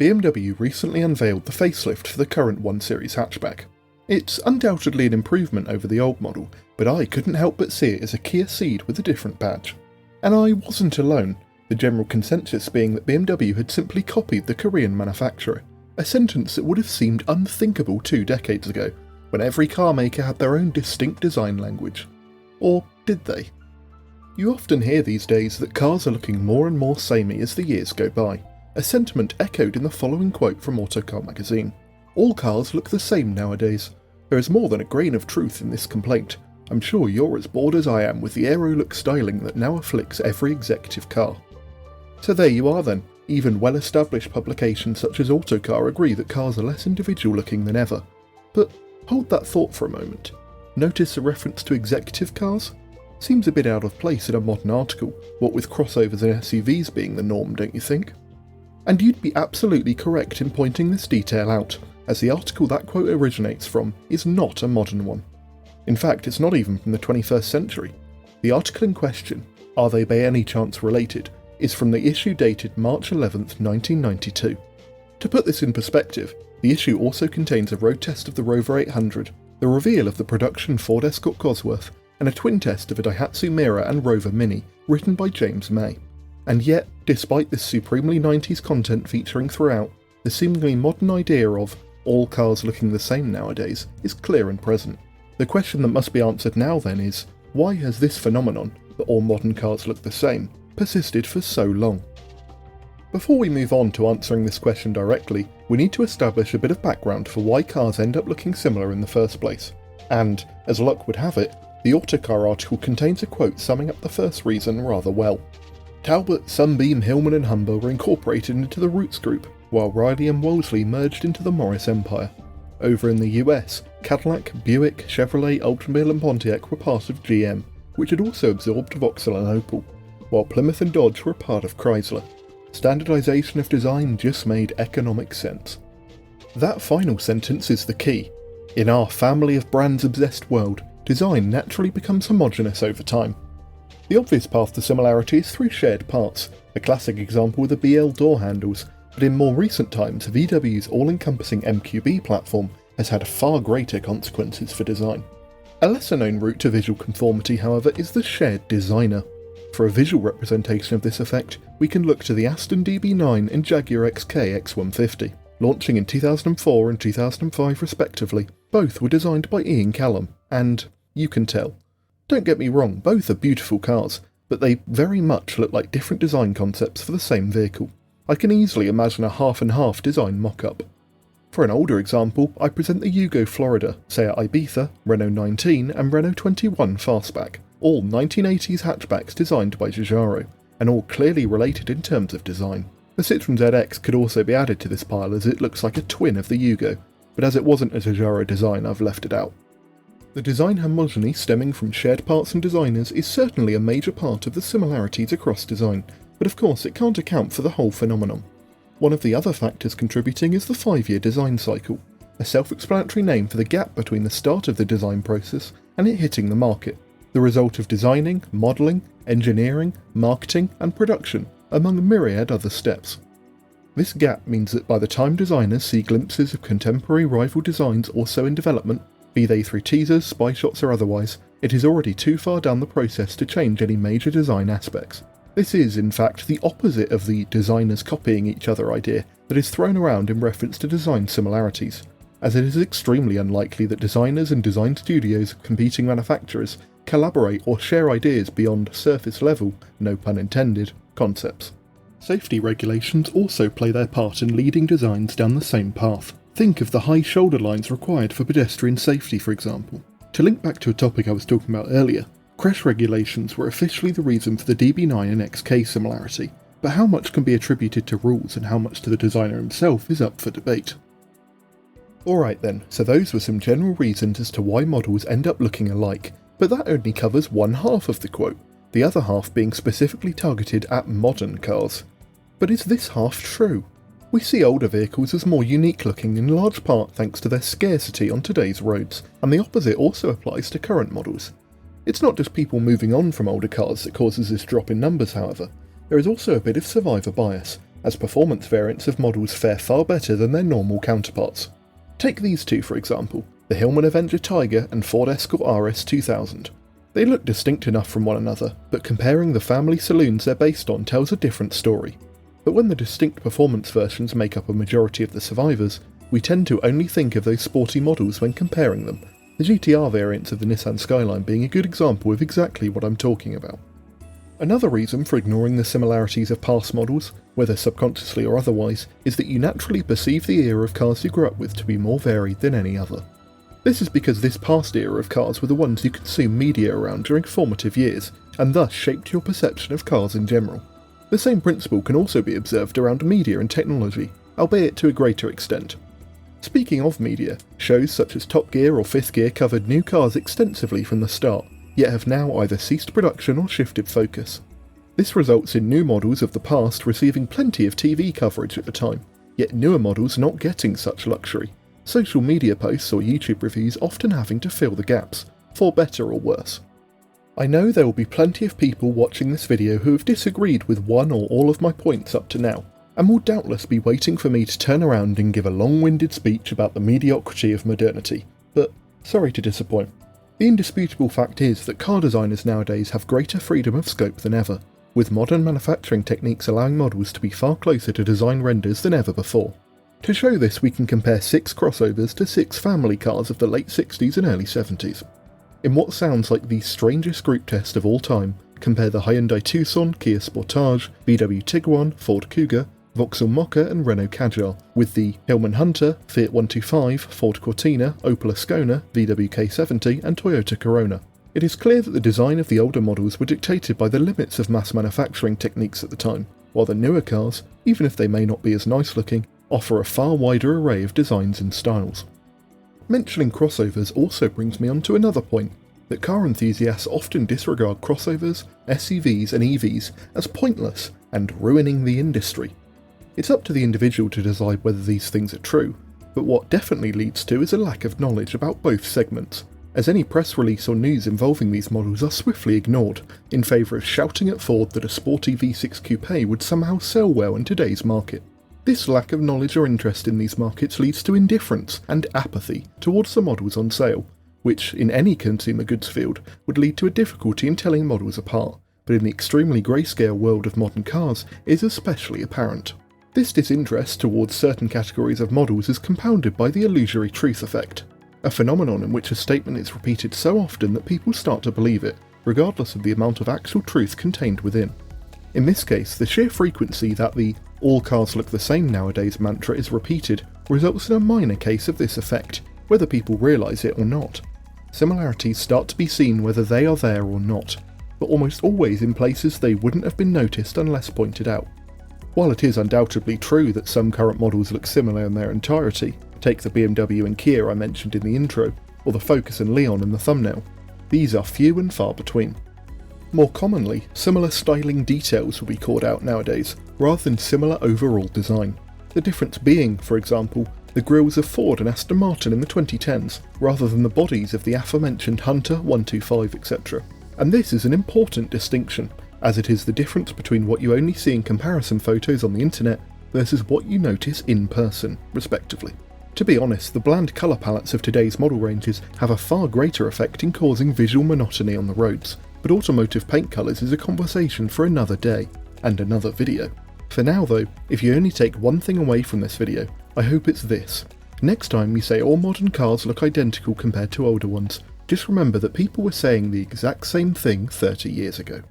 BMW recently unveiled the facelift for the current 1 Series hatchback. It's undoubtedly an improvement over the old model, but I couldn't help but see it as a Kia Ceed with a different badge. And I wasn't alone, the general consensus being that BMW had simply copied the Korean manufacturer, a sentence that would have seemed unthinkable 2 decades ago, when every car maker had their own distinct design language. Or did they? You often hear these days that cars are looking more and more samey as the years go by, a sentiment echoed in the following quote from Autocar magazine. All cars look the same nowadays. There is more than a grain of truth in this complaint. I'm sure you're as bored as I am with the aero-look styling that now afflicts every executive car. So there you are then. Even well-established publications such as Autocar agree that cars are less individual looking than ever. But hold that thought for a moment. Notice a reference to executive cars? Seems a bit out of place in a modern article, what with crossovers and SUVs being the norm, don't you think? And you'd be absolutely correct in pointing this detail out, as the article that quote originates from is not a modern one. In fact, it's not even from the 21st century. The article in question, Are They By Any Chance Related?, is from the issue dated March 11th, 1992. To put this in perspective, the issue also contains a road test of the Rover 800, the reveal of the production Ford Escort Cosworth, and a twin test of a Daihatsu Mira and Rover Mini, written by James May. And yet, despite this supremely 90s content featuring throughout, the seemingly modern idea of all cars looking the same nowadays is clear and present. The question that must be answered now then is, why has this phenomenon, that all modern cars look the same, persisted for so long? Before we move on to answering this question directly, we need to establish a bit of background for why cars end up looking similar in the first place. And, as luck would have it, the Autocar article contains a quote summing up the first reason rather well. Talbot, Sunbeam, Hillman and Humber were incorporated into the Roots Group, while Riley and Wolseley merged into the Morris Empire. Over in the US, Cadillac, Buick, Chevrolet, Oldsmobile and Pontiac were part of GM, which had also absorbed Vauxhall and Opel, while Plymouth and Dodge were part of Chrysler. Standardization of design just made economic sense. That final sentence is the key. In our family of brands-obsessed world, design naturally becomes homogeneous over time. The obvious path to similarity is through shared parts, a classic example with the BL door handles, but in more recent times VW's all-encompassing MQB platform has had far greater consequences for design. A lesser known route to visual conformity, however, is the shared designer. For a visual representation of this effect, we can look to the Aston DB9 and Jaguar XK X150, launching in 2004 and 2005 respectively. Both were designed by Ian Callum, and you can tell. Don't get me wrong, both are beautiful cars, but they very much look like different design concepts for the same vehicle. I can easily imagine a half-and-half design mock-up. For an older example, I present the Yugo Florida, Seat Ibiza, Renault 19 and Renault 21 Fastback, all 1980s hatchbacks designed by Giugiaro, and all clearly related in terms of design. The Citroën ZX could also be added to this pile as it looks like a twin of the Yugo, but as it wasn't a Giugiaro design, I've left it out. The design homogeny stemming from shared parts and designers is certainly a major part of the similarities across design, but of course it can't account for the whole phenomenon. One of the other factors contributing is the 5-year design cycle, a self-explanatory name for the gap between the start of the design process and it hitting the market, the result of designing, modelling, engineering, marketing and production, among a myriad other steps. This gap means that by the time designers see glimpses of contemporary rival designs also in development, be they through teasers, spy shots or otherwise, it is already too far down the process to change any major design aspects. This is, in fact, the opposite of the designers copying each other idea that is thrown around in reference to design similarities, as it is extremely unlikely that designers and design studios of competing manufacturers collaborate or share ideas beyond surface level, no pun intended, concepts. Safety regulations also play their part in leading designs down the same path. Think of the high shoulder lines required for pedestrian safety, for example. To link back to a topic I was talking about earlier, crash regulations were officially the reason for the DB9 and XK similarity, but how much can be attributed to rules and how much to the designer himself is up for debate. Alright then, so those were some general reasons as to why models end up looking alike, but that only covers one half of the quote, the other half being specifically targeted at modern cars. But is this half true? We see older vehicles as more unique looking in large part thanks to their scarcity on today's roads, and the opposite also applies to current models. It's not just people moving on from older cars that causes this drop in numbers, however. There is also a bit of survivor bias, as performance variants of models fare far better than their normal counterparts. Take these two for example, the Hillman Avenger Tiger and Ford Escort RS 2000. They look distinct enough from one another, but comparing the family saloons they're based on tells a different story. But when the distinct performance versions make up a majority of the survivors, we tend to only think of those sporty models when comparing them, the GTR variants of the Nissan Skyline being a good example of exactly what I'm talking about. Another reason for ignoring the similarities of past models, whether subconsciously or otherwise, is that you naturally perceive the era of cars you grew up with to be more varied than any other. This is because this past era of cars were the ones you consumed media around during formative years, and thus shaped your perception of cars in general. The same principle can also be observed around media and technology, albeit to a greater extent. Speaking of media, shows such as Top Gear or Fifth Gear covered new cars extensively from the start, yet have now either ceased production or shifted focus. This results in new models of the past receiving plenty of TV coverage at the time, yet newer models not getting such luxury. Social media posts or YouTube reviews often having to fill the gaps, for better or worse. I know there will be plenty of people watching this video who have disagreed with one or all of my points up to now, and will doubtless be waiting for me to turn around and give a long-winded speech about the mediocrity of modernity, but sorry to disappoint. The indisputable fact is that car designers nowadays have greater freedom of scope than ever, with modern manufacturing techniques allowing models to be far closer to design renders than ever before. To show this, we can compare 6 crossovers to 6 family cars of the late 60s and early 70s. In what sounds like the strangest group test of all time, compare the Hyundai Tucson, Kia Sportage, VW Tiguan, Ford Kuga, Vauxhall Mokka and Renault Kadjar, with the Hillman Hunter, Fiat 125, Ford Cortina, Opel Ascona, VW K70 and Toyota Corona. It is clear that the design of the older models were dictated by the limits of mass manufacturing techniques at the time, while the newer cars, even if they may not be as nice looking, offer a far wider array of designs and styles. Mentioning crossovers also brings me on to another point, that car enthusiasts often disregard crossovers, SUVs and EVs as pointless and ruining the industry. It's up to the individual to decide whether these things are true, but what definitely leads to is a lack of knowledge about both segments, as any press release or news involving these models are swiftly ignored, in favour of shouting at Ford that a sporty V6 coupe would somehow sell well in today's market. This lack of knowledge or interest in these markets leads to indifference and apathy towards the models on sale, which, in any consumer goods field, would lead to a difficulty in telling models apart, but in the extremely grayscale world of modern cars is especially apparent. This disinterest towards certain categories of models is compounded by the illusory truth effect, a phenomenon in which a statement is repeated so often that people start to believe it, regardless of the amount of actual truth contained within. In this case, the sheer frequency that the "all cars look the same nowadays" mantra is repeated results in a minor case of this effect, whether people realise it or not. Similarities start to be seen whether they are there or not, but almost always in places they wouldn't have been noticed unless pointed out. While it is undoubtedly true that some current models look similar in their entirety, take the BMW and Kia I mentioned in the intro, or the Focus and Leon in the thumbnail, these are few and far between. More commonly, similar styling details will be called out nowadays, rather than similar overall design. The difference being, for example, the grilles of Ford and Aston Martin in the 2010s, rather than the bodies of the aforementioned Hunter, 125, etc. And this is an important distinction, as it is the difference between what you only see in comparison photos on the internet versus what you notice in person, respectively. To be honest, the bland colour palettes of today's model ranges have a far greater effect in causing visual monotony on the roads, but automotive paint colours is a conversation for another day, and another video. For now though, if you only take one thing away from this video, I hope it's this. Next time you say all modern cars look identical compared to older ones, just remember that people were saying the exact same thing 30 years ago.